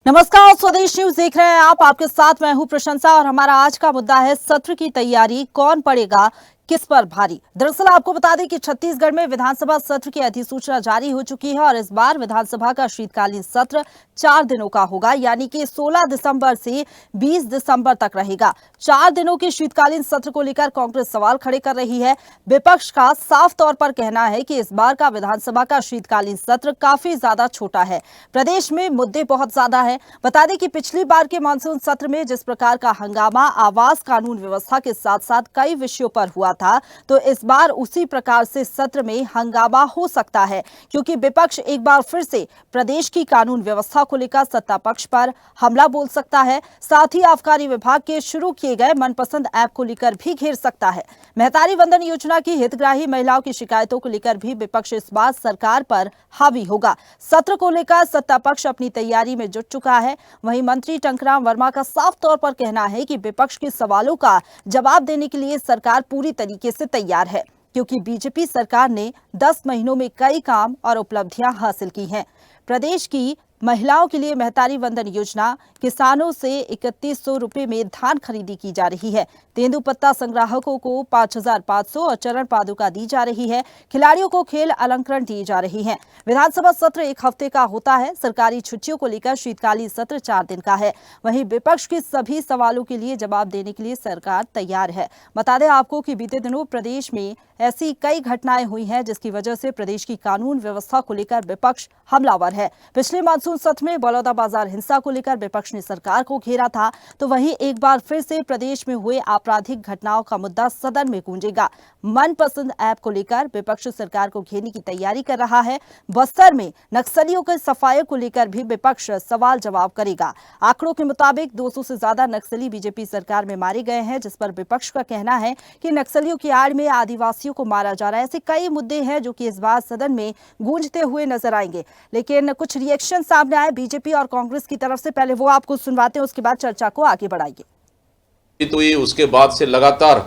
नमस्कार, स्वदेश न्यूज देख रहे हैं आप। आपके साथ मैं हूं प्रशंसा और हमारा आज का मुद्दा है सत्र की तैयारी, कौन पड़ेगा किस पर भारी। दरअसल आपको बता दें कि छत्तीसगढ़ में विधानसभा सत्र की अधिसूचना जारी हो चुकी है और इस बार विधानसभा का शीतकालीन सत्र 4 दिनों का होगा, यानी कि 16 दिसंबर से 20 दिसंबर तक रहेगा। 4 दिनों के शीतकालीन सत्र को लेकर कांग्रेस सवाल खड़े कर रही है। विपक्ष का साफ तौर पर कहना है कि इस बार का विधानसभा का शीतकालीन सत्र काफी ज्यादा छोटा है। प्रदेश में मुद्दे बहुत ज्यादा है। बता दें कि पिछली बार के मानसून सत्र में जिस प्रकार का हंगामा आवास कानून व्यवस्था के साथ साथ कई विषयों पर हुआ था, तो इस बार उसी प्रकार से सत्र में हंगामा हो सकता है, क्योंकि विपक्ष एक बार फिर से प्रदेश की कानून व्यवस्था को लेकर सत्ता पक्ष पर हमला बोल सकता है। साथ ही आबकारी विभाग के शुरू किए गए मनपसंद ऐप को लेकर भी घेर सकता है। महतारी वंदन योजना की हितग्राही महिलाओं की शिकायतों को लेकर भी विपक्ष इस बार सरकार पर हावी होगा। सत्र को लेकर सत्ता पक्ष अपनी तैयारी में जुट चुका है। वहीं मंत्री टंकराम वर्मा का साफ तौर पर कहना है कि विपक्ष के सवालों का जवाब देने के लिए सरकार पूरी तरीके से तैयार है, क्योंकि बीजेपी सरकार ने 10 महीनों में कई काम और उपलब्धियां हासिल की हैं। प्रदेश की महिलाओं के लिए महतारी वंदन योजना, किसानों से 3100 रुपए में धान खरीदी की जा रही है। तेंदुपत्ता संग्राहकों को 5500 और चरण पादुका दी जा रही है। खिलाड़ियों को खेल अलंकरण दिए जा रहे हैं। विधानसभा सत्र 1 हफ्ते का होता है। सरकारी छुट्टियों को लेकर शीतकालीन सत्र 4 दिन का है। वहीं विपक्ष के सभी सवालों के लिए जवाब देने के लिए सरकार तैयार है। बता दें आपको कि बीते दिनों प्रदेश में ऐसी कई घटनाएं हुई हैं, जिसकी वजह से प्रदेश की कानून व्यवस्था को लेकर विपक्ष हमलावर है। पिछले मानसून सत्र में बलौदाबाजार हिंसा को लेकर विपक्ष ने सरकार को घेरा था, तो वहीं एक बार फिर से प्रदेश में हुए आपराधिक घटनाओं का मुद्दा सदन में गूंजेगा। मनपसंद ऐप को लेकर विपक्ष सरकार को घेरने की तैयारी कर रहा है। बस्तर में नक्सलियों के सफाये को लेकर भी विपक्ष सवाल जवाब करेगा। आंकड़ों के मुताबिक 200 से ज्यादा नक्सली बीजेपी सरकार में मारे गए हैं, जिस पर विपक्ष का कहना है कि नक्सलियों की आड़ में आदिवासियों को मारा जा रहा है। ऐसे कई मुद्दे हैं जो कि इस बार सदन में गूंजते हुए नजर आएंगे। लेकिन कुछ रिएक्शन सामने आए बीजेपी और कांग्रेस की तरफ से, पहले वो आपको सुनवाते हैं, उसके बाद चर्चा को आगे बढ़ाएंगे। तो ये उसके बाद से लगातार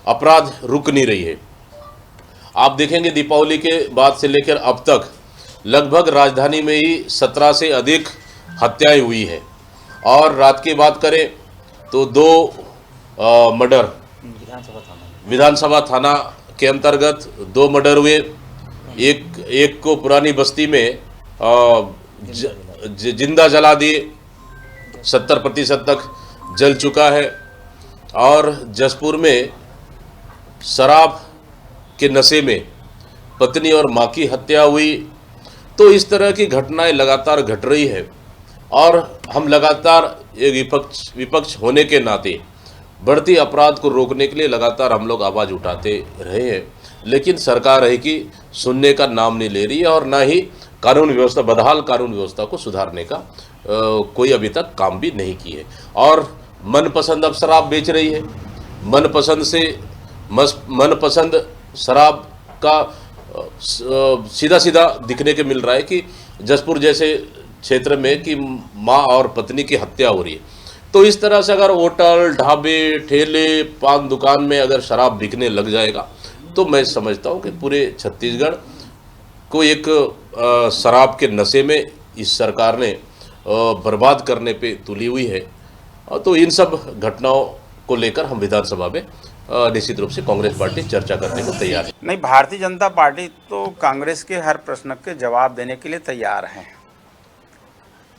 अपराध रुक नहीं रही है। आप देखेंगे दीपावली के बाद से लेकर अब तक लगभग राजधानी में ही 17 से अधिक हत्याएं हुई है। और रात की बात करें तो 2 मर्डर विधानसभा थाना के अंतर्गत 2 मर्डर हुए। एक को पुरानी बस्ती में जिंदा जला दिए, 70% तक जल चुका है। और जसपुर में शराब के नशे में पत्नी और मां की हत्या हुई। तो इस तरह की घटनाएं लगातार घट रही है और हम लगातार एक विपक्ष होने के नाते बढ़ती अपराध को रोकने के लिए लगातार हम लोग आवाज़ उठाते रहे हैं, लेकिन सरकार है कि सुनने का नाम नहीं ले रही है और ना ही कानून व्यवस्था, बदहाल कानून व्यवस्था को सुधारने का कोई अभी तक काम भी नहीं की है। और मनपसंद अब शराब बेच रही है। मनपसंद शराब का सीधा सीधा दिखने के मिल रहा है कि जसपुर जैसे क्षेत्र में कि माँ और पत्नी की हत्या हो रही है। तो इस तरह से अगर होटल, ढाबे, ठेले, पान दुकान में अगर शराब बिकने लग जाएगा तो मैं समझता हूँ कि पूरे छत्तीसगढ़ को एक शराब के नशे में इस सरकार ने बर्बाद करने पे तुली हुई है। तो इन सब घटनाओं को लेकर हम विधानसभा में निश्चित रूप से कांग्रेस पार्टी चर्चा करने को तैयार है। नहीं, भारतीय जनता पार्टी तो कांग्रेस के हर प्रश्न के जवाब देने के लिए तैयार है,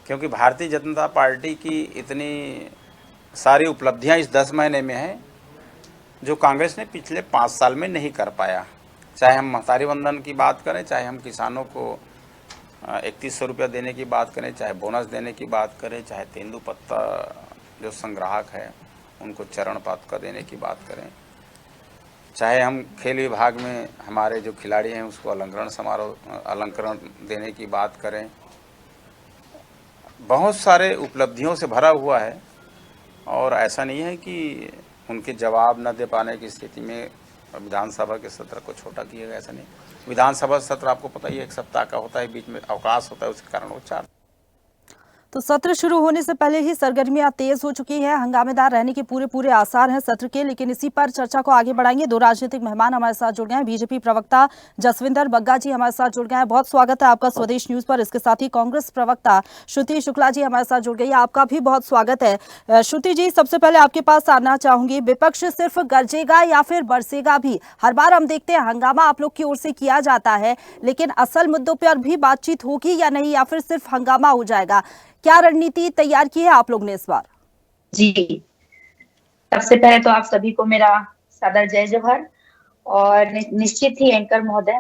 क्योंकि भारतीय जनता पार्टी की इतनी सारी उपलब्धियां इस 10 महीने में हैं जो कांग्रेस ने पिछले 5 साल में नहीं कर पाया। चाहे हम महतारी वंदन की बात करें, चाहे हम किसानों को 3100 रुपया देने की बात करें, चाहे बोनस देने की बात करें, चाहे तेंदुपत्ता जो संग्राहक है उनको चरण पादुका देने की बात करें, चाहे हम खेल विभाग में हमारे जो खिलाड़ी हैं उसको अलंकरण देने की बात करें। बहुत सारे उपलब्धियों से भरा हुआ है और ऐसा नहीं है कि उनके जवाब न दे पाने की स्थिति में विधानसभा के सत्र को छोटा किया गया, ऐसा नहीं। विधानसभा सत्र आपको पता ही 1 सप्ताह का होता है, बीच में अवकाश होता है, उसके कारण वो 4 तो सत्र शुरू होने से पहले ही सरगर्मियां तेज हो चुकी है। हंगामेदार रहने के पूरे आसार हैं सत्र के, लेकिन इसी पर चर्चा को आगे बढ़ाएंगे। दो राजनीतिक मेहमान हमारे साथ जुड़ गए हैं। बीजेपी प्रवक्ता जसविंदर बग्गा जी हमारे साथ जुड़ गए हैं, बहुत स्वागत है आपका स्वदेश न्यूज पर। इसके साथ ही कांग्रेस प्रवक्ता श्रुति शुक्ला जी हमारे साथ जुड़ गई है, आपका भी बहुत स्वागत है। श्रुति जी, सबसे पहले आपके पास आना चाहूंगी, विपक्ष सिर्फ गरजेगा या फिर बरसेगा भी? हर बार हम देखते हैं हंगामा आप लोग की ओर से किया जाता है, लेकिन असल मुद्दों पर भी बातचीत होगी या नहीं, या फिर सिर्फ हंगामा हो जाएगा? क्या रणनीति तैयार की है आप लोग ने इस बार? जी, सबसे पहले तो आप सभी को मेरा सादर जय जोहर। और निश्चित ही एंकर महोदय,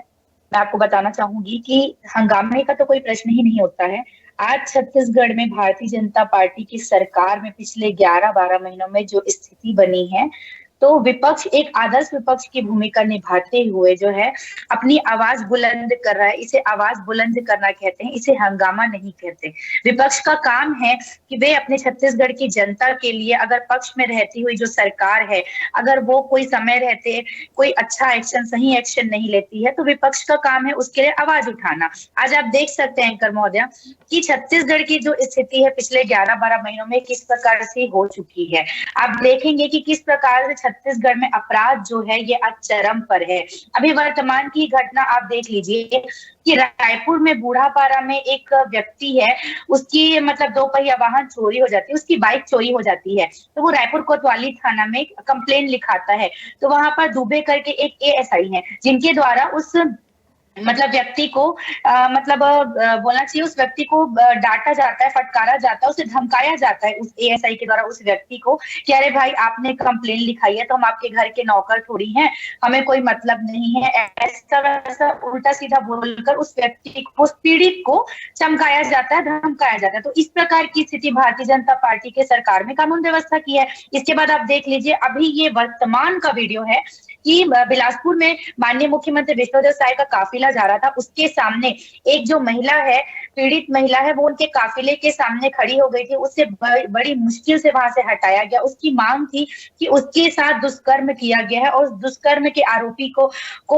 मैं आपको बताना चाहूंगी कि हंगामे का तो कोई प्रश्न ही नहीं होता है। आज छत्तीसगढ़ में भारतीय जनता पार्टी की सरकार में पिछले 11-12 महीनों में जो स्थिति बनी है, तो विपक्ष एक आदर्श विपक्ष की भूमिका निभाते हुए जो है अपनी आवाज बुलंद कर रहा है। इसे आवाज बुलंद करना कहते हैं, इसे हंगामा नहीं कहते। विपक्ष का काम है कि वे अपने छत्तीसगढ़ की जनता के लिए, अगर पक्ष में रहती हुई जो सरकार है, अगर वो कोई समय रहते कोई अच्छा एक्शन, सही एक्शन नहीं लेती है, तो विपक्ष का काम है उसके लिए आवाज उठाना। आज आप देख सकते हैं एंकर महोदय कि छत्तीसगढ़ की जो स्थिति है पिछले 11-12 महीनों में किस प्रकार से हो चुकी है। आप देखेंगे कि किस प्रकार से छत्तीसगढ़ में अपराध जो है ये आज चरम पर है। अभी वर्तमान की घटना आप देख लीजिए कि रायपुर में बूढ़ापारा में एक व्यक्ति है, उसकी मतलब 2 पहिया वाहन चोरी हो जाती है, उसकी बाइक चोरी हो जाती है, तो वो रायपुर कोतवाली थाना में कंप्लेन लिखाता है। तो वहां पर दुबे करके एक एएसआई है, जिनके द्वारा उस मतलब व्यक्ति को बोलना चाहिए, उस व्यक्ति को डांटा जाता है, फटकारा जाता है, उसे धमकाया जाता है उस एएसआई के द्वारा उस व्यक्ति को कि अरे भाई आपने कंप्लेन लिखाई है तो हम आपके घर के नौकर थोड़ी हैं, हमें कोई मतलब नहीं है, ऐसा वैसा उल्टा सीधा बोलकर उस व्यक्ति को, उस पीड़ित को चमकाया जाता है, धमकाया जाता है। तो इस प्रकार की स्थिति भारतीय जनता पार्टी के सरकार में कानून व्यवस्था की है। इसके बाद आप देख लीजिए, अभी ये वर्तमान का वीडियो है कि बिलासपुर में माननीय मुख्यमंत्री विष्णुदेव साय का काफिला जा रहा था, उसके सामने एक जो महिला है, पीड़ित महिला है, वो उनके काफिले के सामने खड़ी हो गई थी, उससे बड़ी मुश्किल से वहां से हटाया गया। उसकी मांग थी कि उसके साथ दुष्कर्म किया गया है और उस दुष्कर्म के आरोपी को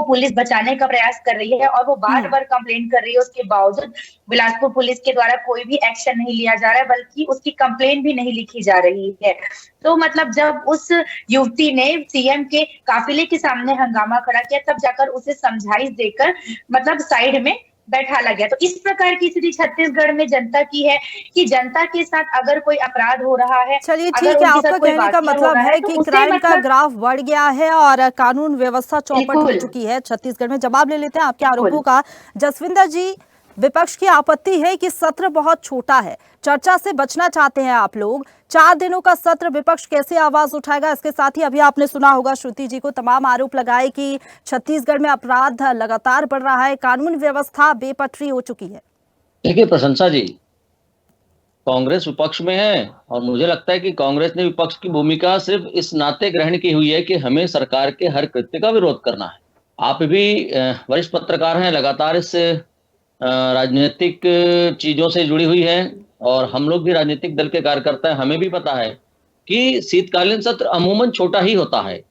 पुलिस बचाने का प्रयास कर रही है और वो बार बार कंप्लेंट कर रही है। उसके बावजूद बिलासपुर पुलिस के द्वारा कोई भी एक्शन नहीं लिया जा रहा है, बल्कि उसकी कंप्लेन भी नहीं लिखी जा रही है। तो मतलब जब उस युवती ने सीएम के काफिले के सामने हंगामा खड़ा किया, तब जाकर उसे समझाइश देकर मतलब साइड में बैठा लग गया। तो इस प्रकार की स्थिति छत्तीसगढ़ में जनता की है कि जनता के साथ अगर कोई अपराध हो रहा है, चलिए ठीक है, आपका कहने का मतलब है कि क्राइम का ग्राफ बढ़ गया है और कानून व्यवस्था चौपट हो चुकी है छत्तीसगढ़ में। जवाब ले लेते हैं आपके आरोपों का। जसविंदर जी, विपक्ष की आपत्ति है कि सत्र बहुत छोटा है, चर्चा से बचना चाहते हैं आप लोग। 4 दिनों का सत्र विपक्ष कैसे आवाज उठाएगा? इसके साथ ही अभी आपने सुना होगा श्रुति जी को तमाम आरोप लगाए कि छत्तीसगढ़ में अपराध लगातार बढ़ रहा है, कानून व्यवस्था बेपटरी हो चुकी है। देखिए प्रशंसा जी, कांग्रेस विपक्ष में है और मुझे लगता है कि कांग्रेस ने विपक्ष की भूमिका सिर्फ इस नाते ग्रहण की हुई है कि हमें सरकार के हर कृत्य का विरोध करना है। आप भी वरिष्ठ पत्रकार हैं, लगातार इस राजनीतिक चीजों से जुड़ी हुई है और हम लोग भी राजनीतिक दल के कार्यकर्ता हैं, हमें भी पता है कि शीतकालीन सत्र अमूमन छोटा ही होता है।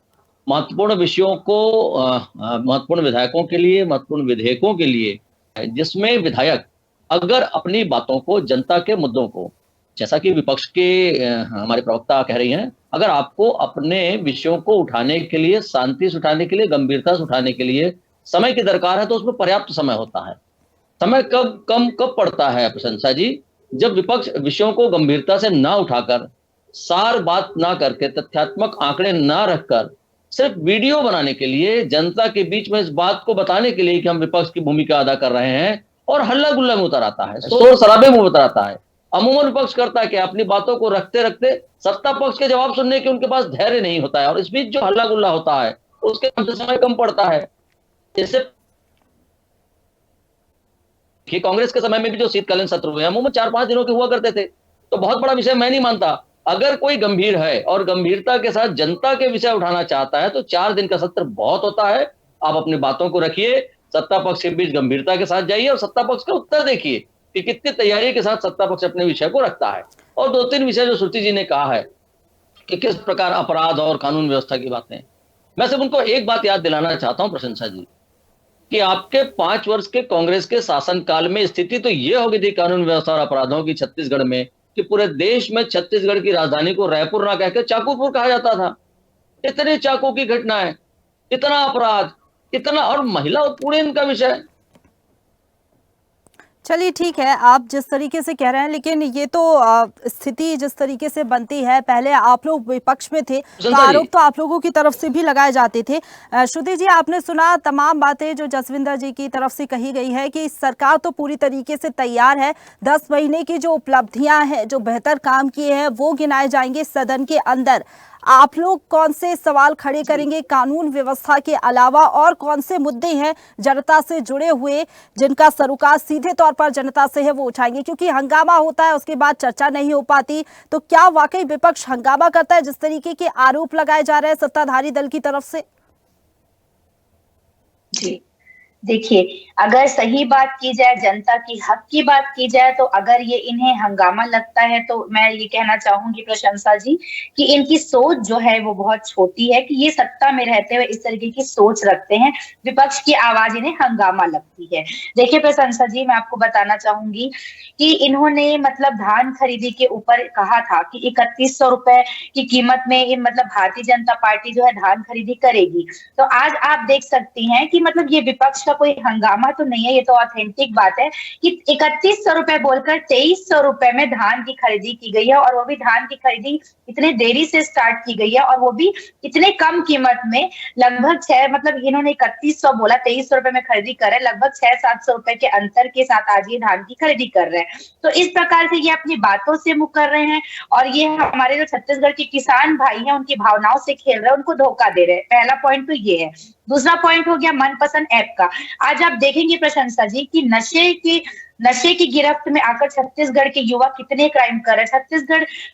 महत्वपूर्ण विषयों को महत्वपूर्ण विधायकों के लिए, महत्वपूर्ण विधेयकों के लिए, जिसमें विधायक अगर अपनी बातों को, जनता के मुद्दों को, जैसा कि विपक्ष के हमारे प्रवक्ता कह रही हैं, अगर आपको अपने विषयों को उठाने के लिए, शांति से उठाने के लिए, गंभीरता से उठाने के लिए समय की दरकार है, तो उसमें पर्याप्त समय होता है। समय कब पड़ता है प्रशंसा जी? जब विपक्ष विषयों को गंभीरता से ना उठाकर, सार बात ना करके, तथ्यात्मक आंकड़े ना रखकर, सिर्फ वीडियो बनाने के लिए, जनता के बीच में इस बात को बताने के लिए कि हम विपक्ष की भूमिका अदा कर रहे हैं, और हल्ला गुल्ला में उतर आता है, शोर शराबे में उतर आता है। अमूमन विपक्ष करता है कि अपनी बातों को रखते रखते सत्ता पक्ष के जवाब सुनने के उनके पास धैर्य नहीं होता है, और इस बीच जो हल्ला गुल्ला होता है उसके समय कम पड़ता है। जैसे कि कांग्रेस के समय में भी जो शीतकालीन सत्र हुए अमूमन 4-5 दिनों के हुआ करते थे, तो बहुत बड़ा विषय मैं नहीं मानता। अगर कोई गंभीर है और गंभीरता के साथ जनता के विषय उठाना चाहता है, तो 4 दिन का सत्र बहुत होता है। आप अपनी बातों को रखिए, सत्ता पक्ष के बीच गंभीरता के साथ जाइए और सत्ता पक्ष का उत्तर देखिए कि कितनी तैयारी के साथ सत्ता पक्ष अपने विषय को रखता है। और 2-3 विषय जो श्रुति जी ने कहा है कि किस प्रकार अपराध और कानून व्यवस्था की बातें, मैं सिर्फ उनको एक बात याद दिलाना चाहता हूं प्रशंसा जी, कि आपके 5 वर्ष के कांग्रेस के शासनकाल में स्थिति तो ये हो गई थी कानून व्यवस्था और अपराधों की छत्तीसगढ़ में, कि पूरे देश में छत्तीसगढ़ की राजधानी को रायपुर ना कहकर चाकूपुर कहा जाता था। इतने चाकू की घटनाएं, इतना अपराध, इतना, और महिला उत्पीड़न का विषय। चलिए ठीक है, आप जिस तरीके से कह रहे हैं, लेकिन ये तो स्थिति जिस तरीके से बनती है, पहले आप लोग विपक्ष में थे तो आरोप तो आप लोगों की तरफ से भी लगाए जाते थे। श्रुति जी, आपने सुना तमाम बातें जो जसविंदर जी की तरफ से कही गई है कि सरकार तो पूरी तरीके से तैयार है, 10 महीने की जो उपलब्धियां हैं, जो बेहतर काम किए हैं, वो गिनाए जाएंगे सदन के अंदर। आप लोग कौन से सवाल खड़े करेंगे कानून व्यवस्था के अलावा, और कौन से मुद्दे हैं जनता से जुड़े हुए जिनका सरोकार सीधे तौर पर जनता से है, वो उठाएंगे? क्योंकि हंगामा होता है, उसके बाद चर्चा नहीं हो पाती। तो क्या वाकई विपक्ष हंगामा करता है जिस तरीके के आरोप लगाए जा रहे हैं सत्ताधारी दल की तरफ से? जी देखिए, अगर सही बात की जाए, जनता की हक की बात की जाए, तो अगर ये इन्हें हंगामा लगता है तो मैं ये कहना चाहूंगी प्रशंसा जी कि इनकी सोच जो है वो बहुत छोटी है, कि ये सत्ता में रहते हुए इस तरीके की सोच रखते हैं। विपक्ष की आवाज इन्हें हंगामा लगती है। देखिए प्रशंसा जी, मैं आपको बताना चाहूंगी कि इन्होंने मतलब धान खरीदी के ऊपर कहा था कि 3100 रुपए की कीमत में मतलब भारतीय जनता पार्टी जो है धान खरीदी करेगी। तो आज आप देख सकती हैं कि मतलब ये विपक्ष कोई हंगामा तो नहीं है, ये तो ऑथेंटिक बात है कि 3100 रुपए बोलकर 2300 रुपए में धान की खरीदी की गई है, और वो भी धान की खरीदी इतने देरी से स्टार्ट की गई है, और वो भी इतने कम कीमत में। लगभग 6 मतलब इन्होंने 3100 बोला, 2300 रुपए में खरीदी कर रहे हैं, लगभग 600-700 रुपए के अंतर के साथ आज ये धान की खरीदी कर रहे हैं। तो इस प्रकार से ये अपनी बातों से मुकर रहे हैं, और ये हमारे जो छत्तीसगढ़ के किसान भाई हैं उनकी भावनाओं से खेल रहे हैं, उनको धोखा दे रहे हैं। पहला पॉइंट तो ये है। दूसरा पॉइंट हो गया मनपसंद ऐप का। आज आप देखेंगे प्रशंसा जी कि नशे की गिरफ्त में आकर छत्तीसगढ़ के युवा कितने क्राइम कर रहे हैं।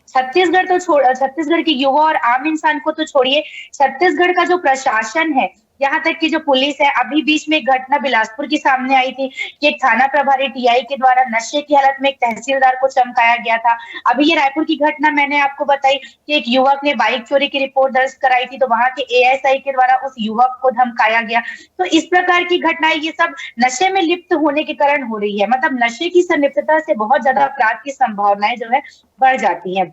छत्तीसगढ़ के युवा और आम इंसान को तो छोड़िए, छत्तीसगढ़ का जो प्रशासन है, यहाँ तक कि जो पुलिस है, अभी बीच में एक घटना बिलासपुर की सामने आई थी कि एक थाना प्रभारी टीआई के द्वारा नशे की हालत में एक तहसीलदार को चमकाया गया था। अभी ये रायपुर की घटना मैंने आपको बताई कि एक युवक ने बाइक चोरी की रिपोर्ट दर्ज कराई थी, तो वहां के एएसआई के द्वारा उस युवक को धमकाया गया। तो इस प्रकार की घटनाएं ये सब नशे में लिप्त होने के कारण हो रही है। मतलब नशे की संलिप्तता से बहुत ज्यादा अपराध की संभावनाएं जो है बढ़ जाती है।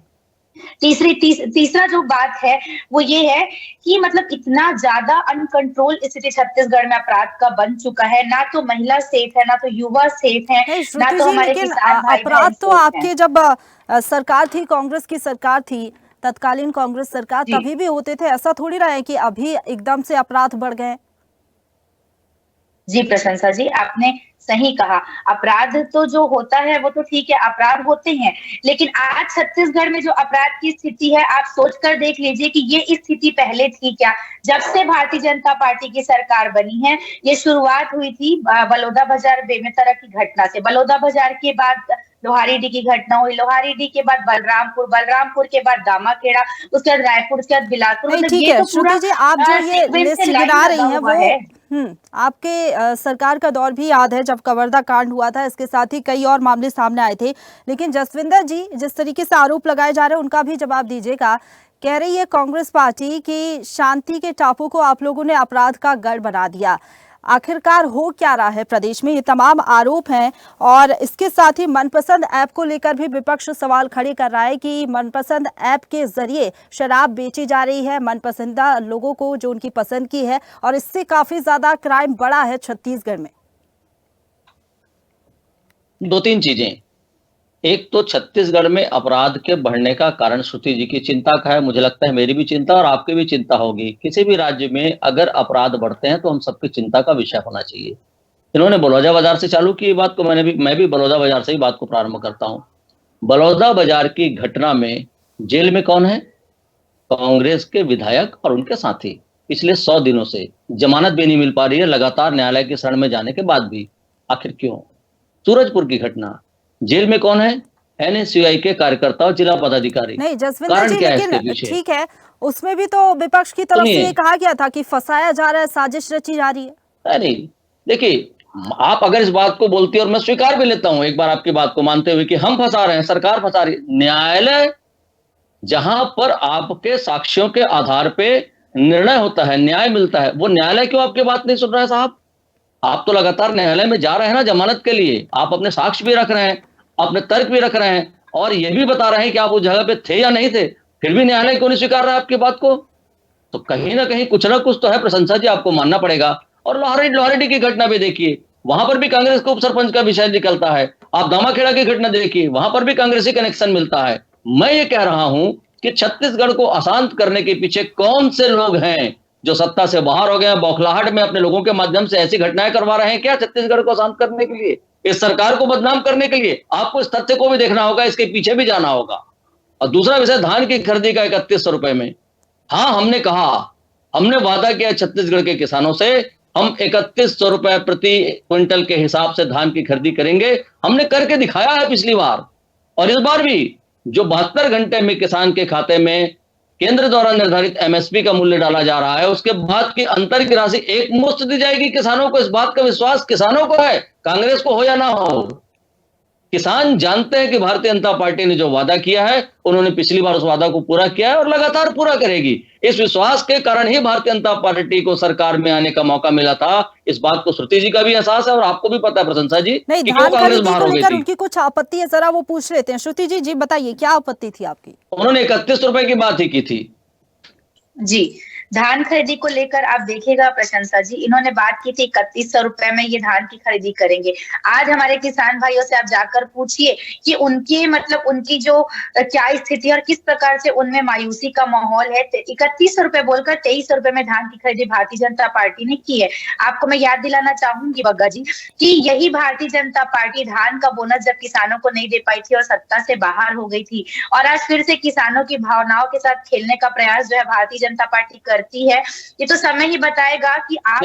तीसरा जो बात है वो ये है कि मतलब इतना ज्यादा अनकंट्रोल स्थिति छत्तीसगढ़ में अपराध का बन चुका है। ना तो महिला सेफ है, ना तो युवा सेफ है, ना तो हमारे किसान भाई अपराध तो आपके जब सरकार थी, कांग्रेस की सरकार थी, तत्कालीन कांग्रेस सरकार, तभी भी होते थे। ऐसा थोड़ी रहा है कि अभी एकदम से अपराध बढ़ गए। जी प्रशंसा जी, आपने सही कहा। अपराध तो जो होता है वो तो ठीक है, अपराध होते हैं, लेकिन आज छत्तीसगढ़ में जो अपराध की स्थिति है, आप सोच कर देख लीजिए कि ये स्थिति पहले थी क्या। जब से भारतीय जनता पार्टी की सरकार बनी है, ये शुरुआत हुई थी बलौदाबाजार बेमेतरा की घटना से। बलौदाबाजार के बाद लोहारीडी की घटना हुई, लोहारीडी के बाद बलरामपुर, बलरामपुर के बाद दामाखेड़ा, उसके बाद रायपुर, उसके बाद बिलासपुर। मतलब ठीक है श्रुति जी, आप जो ये लिस्ट गिना रही हैं वो आपके सरकार का दौर भी याद है जब कवर्धा कांड हुआ था। इसके साथ ही कई और मामले सामने आए थे। लेकिन जसविंदर जी, जिस तरीके से आरोप लगाए जा रहे हैं उनका भी जवाब दीजिएगा। कह रही है कांग्रेस पार्टी कि शांति के टापू को आप लोगों ने अपराध का गढ़ बना दिया। आखिरकार हो क्या रहा है प्रदेश में? ये तमाम आरोप हैं, और इसके साथ ही मनपसंद ऐप को लेकर भी विपक्ष सवाल खड़े कर रहा है कि मनपसंद ऐप के जरिए शराब बेची जा रही है मनपसंदा लोगों को, जो उनकी पसंद की है, और इससे काफी ज्यादा क्राइम बढ़ा है छत्तीसगढ़ में। 2-3 चीजें। एक तो छत्तीसगढ़ में अपराध के बढ़ने का कारण श्रुति जी की चिंता का है, मुझे लगता है मेरी भी चिंता और आपकी भी चिंता होगी। किसी भी राज्य में अगर अपराध बढ़ते हैं तो हम सबकी चिंता का विषय होना चाहिए। इन्होंने बलौदाबाजार से चालू की बात को, मैं भी बलौदाबाजार से ही बात को प्रारंभ करता हूं। बलौदाबाजार की घटना में जेल में कौन है? कांग्रेस के विधायक और उनके साथी। पिछले 100 दिनों से जमानत भी नहीं मिल पा रही है, लगातार न्यायालय की शरण में जाने के बाद भी। आखिर क्यों? सूरजपुर की घटना, जेल में कौन है? एनएसयूआई के कार्यकर्ता और जिला पदाधिकारी। नहीं जसविंदर जी, लेकिन ठीक है, उसमें भी तो विपक्ष की तरफ से ये कहा गया था कि फंसाया जा रहा है, साजिश रची जा रही है। नहीं, देखिए, आप अगर इस बात को बोलती है, और मैं स्वीकार भी लेता हूं एक बार आपकी बात को मानते हुए कि हम फंसा रहे हैं, सरकार फंसा रही है। न्यायालय जहां पर आपके साक्ष्यों के आधार पे निर्णय होता है, न्याय मिलता है, वो न्यायालय क्यों आपकी बात नहीं सुन रहा है साहब? आप तो लगातार न्यायालय में जा रहे हैं ना जमानत के लिए, आप अपने साक्ष्य भी रख रहे हैं, अपने तर्क भी रख रहे हैं और ये भी बता रहे हैं कि आप उस जगह पे थे या नहीं थे, फिर भी न्यायालय क्यों नहीं स्वीकार रहा है आपकी बात को? तो कहीं ना कहीं कुछ ना कुछ तो है प्रशंसा जी, आपको मानना पड़ेगा। और लोहारेडी की घटना भी देखिए, वहां पर भी कांग्रेस को उप सरपंच का विषय निकलता है। आप दामाखेड़ा की घटना देखिए, वहां पर भी कांग्रेसी कनेक्शन मिलता है। मैं ये कह रहा हूं कि छत्तीसगढ़ को अशांत करने के पीछे कौन से लोग हैं जो सत्ता से बाहर हो गए हैं, बौखलाहट में अपने लोगों के माध्यम से ऐसी घटनाएं करवा रहे हैं क्या छत्तीसगढ़ को शांत करने के लिए, इस सरकार को बदनाम करने के लिए? आपको इस तथ्य को भी देखना होगा, इसके पीछे भी जाना होगा। और दूसरा विषय धान की खरीदी का 3100 रुपए में, हाँ हमने वादा किया छत्तीसगढ़ के किसानों से, हम 3100 रुपए प्रति क्विंटल के हिसाब से धान की खरीदी करेंगे। हमने करके दिखाया है पिछली बार, और इस बार भी जो 72 घंटे में किसान के खाते में केंद्र द्वारा निर्धारित एमएसपी का मूल्य डाला जा रहा है, उसके बाद की अंतर की राशि एक मुश्त दी जाएगी किसानों को। इस बात का विश्वास किसानों को है, कांग्रेस को हो या ना हो। किसान जानते हैं कि भारतीय जनता पार्टी ने जो वादा किया है, उन्होंने पिछली बार उस वादा को पूरा किया है और लगातार पूरा करेगी। इस विश्वास के कारण ही भारतीय जनता पार्टी को सरकार में आने का मौका मिला था। इस बात को श्रुति जी का भी एहसास है और आपको भी पता है प्रशंसा जी, नहीं, कि धान क्यों कांग्रेस खरीदी बाहर को हो गई लेकर थी। उनकी कुछ आपत्ति है, जरा वो पूछ लेते हैं। श्रुति जी बताइए, क्या आपत्ति थी आपकी? उन्होंने 31 रुपए की बात ही की थी। जी, धान खरीदी को लेकर आप देखिएगा प्रशंसा जी, इन्होंने बात की थी 3100 रुपए में ये धान की खरीदी करेंगे। आज हमारे किसान भाइयों से आप जाकर पूछिए कि उनकी मतलब उनकी जो क्या स्थिति और किस प्रकार से उनमें मायूसी का माहौल है। 3100 रुपए बोलकर 2300 रुपए में धान की खरीदी भारतीय जनता पार्टी ने की है। आपको मैं याद दिलाना चाहूंगी बग्गा जी कि यही भारतीय जनता पार्टी धान का बोनस जब किसानों को नहीं दे पाई थी और सत्ता से बाहर हो गई थी, और आज फिर से किसानों की भावनाओं के साथ खेलने का प्रयास जो है भारतीय जनता पार्टी करती है। ये तो समय ही बताएगा कि आप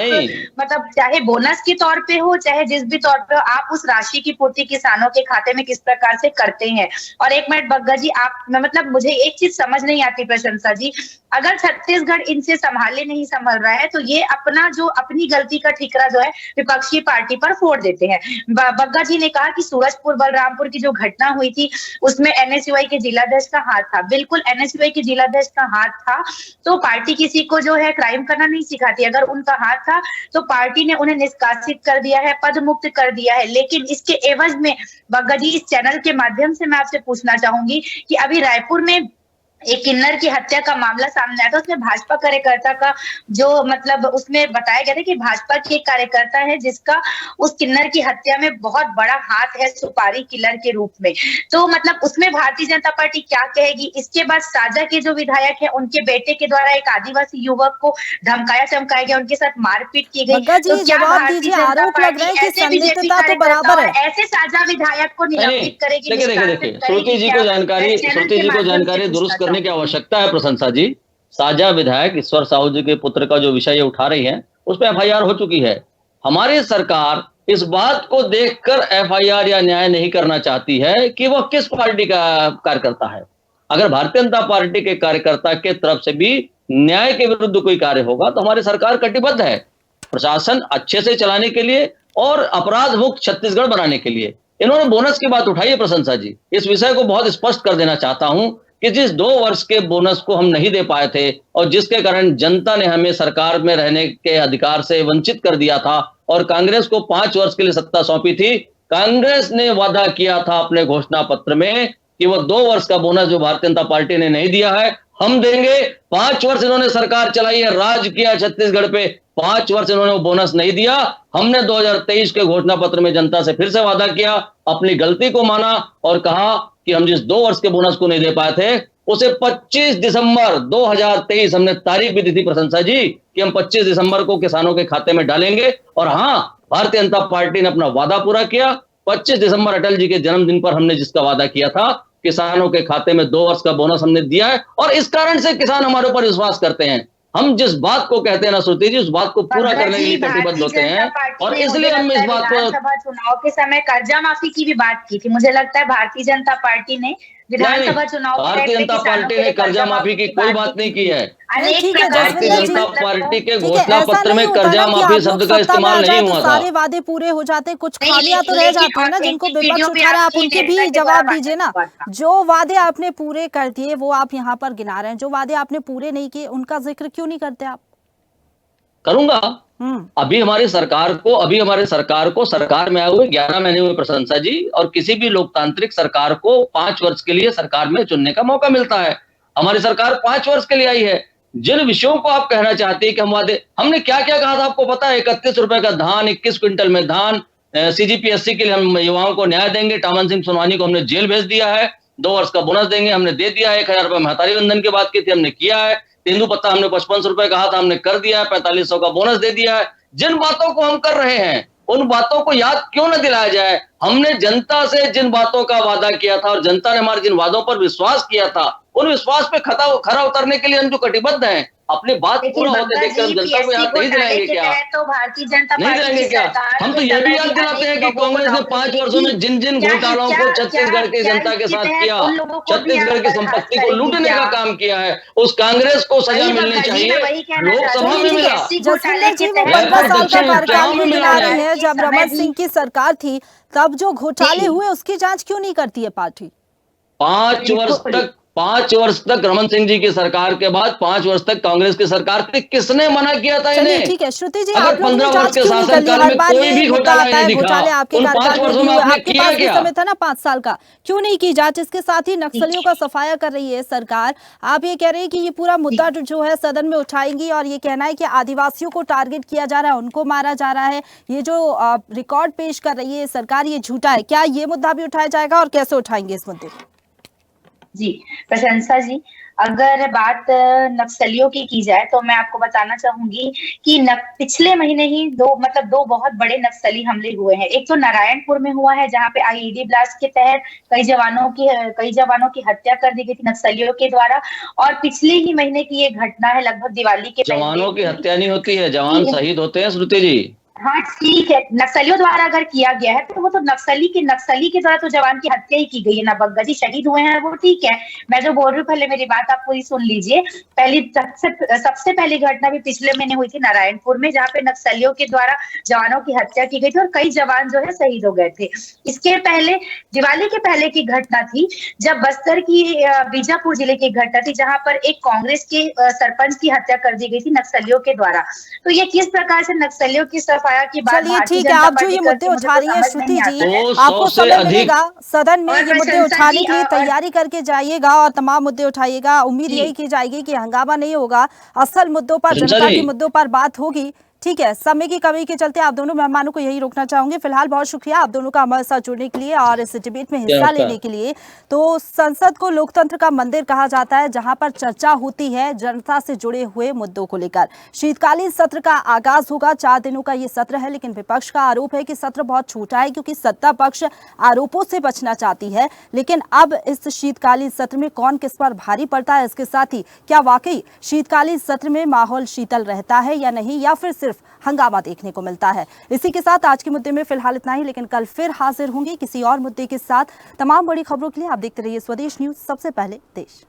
मतलब चाहे बोनस के तौर पे हो चाहे जिस भी तौर पे हो, आप उस राशि की पूर्ति किसानों के खाते में किस प्रकार से करते हैं। और एक मिनट बग्गा जी, आप मतलब मुझे एक चीज समझ नहीं आती प्रशंसा जी, अगर छत्तीसगढ़ इनसे संभाले नहीं संभल रहा है तो ये अपना जो अपनी गलती का ठिकरा जो है विपक्षी पार्टी पर फोड़ देते हैं। बग्गा जी ने कहा कि सूरजपुर बलरामपुर की जो घटना हुई थी उसमें एनएसयूआई के जिलाध्यक्ष का हाथ था। बिल्कुल एनएसयूआई के जिलाध्यक्ष का हाथ था तो पार्टी किसी को जो है क्राइम करना नहीं सिखाती। अगर उनका हाथ था तो पार्टी ने उन्हें निष्कासित कर दिया है, पद मुक्त कर दिया है। लेकिन इसके एवज में बग्गा जी इस चैनल के माध्यम से मैं आपसे पूछना चाहूंगी कि अभी रायपुर में एक किन्नर की हत्या का मामला सामने आया था, उसमें भाजपा कार्यकर्ता का जो मतलब उसमें बताया गया था कि भाजपा के एक कार्यकर्ता है जिसका उस किन्नर की हत्या में बहुत बड़ा हाथ है सुपारी किलर के रूप में। तो मतलब उसमें भारतीय जनता पार्टी क्या कहेगी? इसके बाद साजा के जो विधायक है उनके बेटे के द्वारा एक आदिवासी युवक को धमकाया चमकाया गया, उनके साथ मारपीट की गई। तो क्या भारतीय जनता पार्टी ऐसे बीजेपी कार्यकर्ता और ऐसे साझा विधायक को निलंबित करेगी? देखिए श्रुति जी को जानकारी दुरुस्त करने की आवश्यकता है प्रशंसा जी। साझा विधायक ईश्वर साहू जी के पुत्र का जो विषय उठा रही है उस पर एफआईआर हो चुकी है। हमारी सरकार इस बात को देखकर एफआईआर या न्याय नहीं करना चाहती है कि वह किस पार्टी का कार्यकर्ता है। अगर भारतीय जनता पार्टी के कार्यकर्ता के तरफ से भी न्याय के विरुद्ध कोई कार्य होगा तो हमारी सरकार कटिबद्ध है प्रशासन अच्छे से चलाने के लिए और अपराध मुक्त छत्तीसगढ़ बनाने के लिए। इन्होंने बोनस की बात उठाई है प्रशंसा जी, इस विषय को बहुत स्पष्ट कर देना चाहता हूं कि जिस 2 वर्ष के बोनस को हम नहीं दे पाए थे और जिसके कारण जनता ने हमें सरकार में रहने के अधिकार से वंचित कर दिया था और कांग्रेस को 5 वर्ष के लिए सत्ता सौंपी थी, कांग्रेस ने वादा किया था अपने घोषणा पत्र में कि वो 2 वर्ष का बोनस जो भारतीय जनता पार्टी ने नहीं दिया है हम देंगे। 5 वर्ष इन्होंने सरकार चलाई है, राज किया छत्तीसगढ़ पे, 5 वर्ष इन्होंने वो बोनस नहीं दिया। हमने 2023 के घोषणा पत्र में जनता से फिर से वादा किया, अपनी गलती को माना और कहा कि हम जिस 2 वर्ष के बोनस को नहीं दे पाए थे उसे 25 दिसंबर 2023 हमने तारीख भी दी थी प्रशंसा जी कि हम 25 दिसंबर को किसानों के खाते में डालेंगे। और हाँ, भारतीय जनता पार्टी ने अपना वादा पूरा किया। 25 दिसंबर अटल जी के जन्मदिन पर हमने जिसका वादा किया था किसानों के खाते में 2 वर्ष का बोनस हमने दिया है और इस कारण से किसान हमारे ऊपर विश्वास करते हैं। हम जिस बात को कहते हैं ना श्रुति जी, उस बात को पूरा करने के लिए कटिबद्ध होते हैं और इसलिए हम इस बात को विधानसभा चुनाव के समय कर्जा माफी की भी बात की थी। मुझे लगता है भारतीय जनता पार्टी ने विधानसभा चुनाव भारतीय जनता पार्टी ने कर्जा माफी की कोई बात नहीं की है। भारतीय जनता पार्टी के घोषणा पत्र में कर्जा माफी शब्द का इस्तेमाल नहीं हुआ था। सारे वादे पूरे हो जाते, कुछ खामियां तो रह जाती है ना जिनको विपक्ष उठा रहा है, आप उनके भी जवाब दीजिए ना। जो वादे आपने पूरे कर दिए वो आप यहाँ पर गिना रहे हैं, जो वादे आपने पूरे नहीं किए उनका जिक्र क्यों नहीं करते आप? करूंगा। हम्म। अभी हमारी सरकार को सरकार में आए हुए 11 महीने हुए प्रशंसा जी, और किसी भी लोकतांत्रिक सरकार को 5 वर्ष के लिए सरकार में चुनने का मौका मिलता है। हमारी सरकार 5 वर्ष के लिए आई है। जिन विषयों को आप कहना चाहते हैं कि हमने क्या क्या कहा था आपको पता है? 31 रुपए का धान, 21 क्विंटल में धान, सीजीपीएससी के लिए हम युवाओं को न्याय देंगे, टामन सिंह सोनवानी को हमने जेल भेज दिया है, 2 वर्ष का बोनस देंगे, हमने दे दिया है, 1000 रुपए महतारी वंदन की बात की थी, हमने किया है, तेंदुपत्ता हमने 55 रुपए कहा था, हमने कर दिया है, 4500 का बोनस दे दिया है। जिन बातों को हम कर रहे हैं उन बातों को याद क्यों न दिलाया जाए? हमने जनता से जिन बातों का वादा किया था और जनता ने हमारे जिन वादों पर विश्वास किया था, उन विश्वास पे खरा उतरने के लिए हम जो कटिबद्ध हैं, अपनी बात पूरा होते देखकर हम जनता को याद नहीं दिलाएंगे क्या? तो भारतीय जनता नहीं दिलाएंगे क्या? हम तो ये भी याद दिलाते हैं कि कांग्रेस ने 5 वर्षों में जिन जिन घोटालों को छत्तीसगढ़ की जनता के साथ किया, छत्तीसगढ़ की संपत्ति को लूटने का काम किया है, उस कांग्रेस को सजा मिलनी चाहिए। लोकसभा में मिला। जसविंदर जी, वो 15 साल का कार्यकाल में गिना रही है, जब रमन सिंह की सरकार थी तब जो घोटाले हुए उसकी जांच क्यों नहीं करती है पार्टी? 5 वर्ष तक रमन सिंह जी की सरकार के बाद 5 वर्ष तक कांग्रेस की सरकार थी। किसने मना किया था इन्हें? ठीक है श्रुति जी, अगर आप लोगों ने 15 जांच वर्ष के क्यों नहीं कर ली? शासनकाल हर में बार कोई ये भी मुद्दा घोटाला आता है, नहीं दिखा। घोटाले आपके उन 5 कार्यकाल वर्षों में में हुए, आपने आपके किया पास भी क्या? समय था ना 5 साल का, क्यों नहीं की जांच? इसके साथ ही नक्सलियों का सफाया कर रही है सरकार। आप ये कह रहे हैं कि ये पूरा मुद्दा जो है सदन में उठाएंगी और ये कहना है कि आदिवासियों को टारगेट किया जा रहा है, उनको मारा जा रहा है, ये जो रिकॉर्ड पेश कर रही है सरकार ये झूठा है। क्या ये मुद्दा भी उठाया जाएगा और कैसे उठाएंगे इस मुद्दे को? जी प्रशंसा जी, अगर बात नक्सलियों की जाए तो मैं आपको बताना चाहूंगी कि पिछले महीने ही दो बहुत बड़े नक्सली हमले हुए हैं। एक तो नारायणपुर में हुआ है जहां पे आईईडी ब्लास्ट के तहत कई जवानों की हत्या कर दी गई थी नक्सलियों के द्वारा, और पिछले ही महीने की ये घटना है लगभग दिवाली के जवानों की हत्या नहीं होती है, जवान शहीद होते हैं श्रुति जी। हाँ ठीक है, नक्सलियों द्वारा अगर किया गया है तो वो तो नक्सली के द्वारा तो जवान की हत्या ही की गई है ना बग्गा जी, शहीद हुए हैं वो ठीक है। मैं जो बोल रही हूँ पहले मेरी बात आप पूरी सुन लीजिए। सबसे पहली घटना भी पिछले महीने हुई थी नारायणपुर में, जहाँ पे नक्सलियों के द्वारा जवानों की हत्या की गई थी और कई जवान जो है शहीद हो गए थे। इसके पहले दिवाली के पहले की घटना थी जब बस्तर की बीजापुर जिले की घटना थी, जहाँ पर एक कांग्रेस के सरपंच की हत्या कर दी गई थी नक्सलियों के द्वारा। तो ये किस प्रकार से नक्सलियों की चलिए ठीक है, आप जो ये मुद्दे उठा रही है श्रुति जी, आपको समय मिलेगा सदन में ये मुद्दे उठाने के लिए, तैयारी करके जाइएगा और तमाम मुद्दे उठाइएगा। उम्मीद यही की जाएगी कि हंगामा नहीं होगा, असल मुद्दों पर, जनता के मुद्दों पर बात होगी। ठीक है, समय की कमी के चलते आप दोनों मेहमानों को यही रोकना चाहूंगी। फिलहाल बहुत शुक्रिया आप दोनों का हमारे साथ जुड़ने के लिए और इस डिबेट में हिस्सा लेने के लिए। तो संसद को लोकतंत्र का मंदिर कहा जाता है, जहां पर चर्चा होती है जनता से जुड़े हुए मुद्दों को लेकर। शीतकालीन सत्र का आगाज होगा, 4 दिनों का ये सत्र है, लेकिन विपक्ष का आरोप है कि सत्र बहुत छोटा है क्योंकि सत्ता पक्ष आरोपों से बचना चाहती है। लेकिन अब इस शीतकालीन सत्र में कौन किस पर भारी पड़ता है, इसके साथ ही क्या वाकई शीतकालीन सत्र में माहौल शीतल रहता है या नहीं, या फिर हंगामा देखने को मिलता है। इसी के साथ आज के मुद्दे में फिलहाल इतना ही, लेकिन कल फिर हाजिर होंगे किसी और मुद्दे के साथ। तमाम बड़ी खबरों के लिए आप देखते रहिए स्वदेश न्यूज, सबसे पहले देश।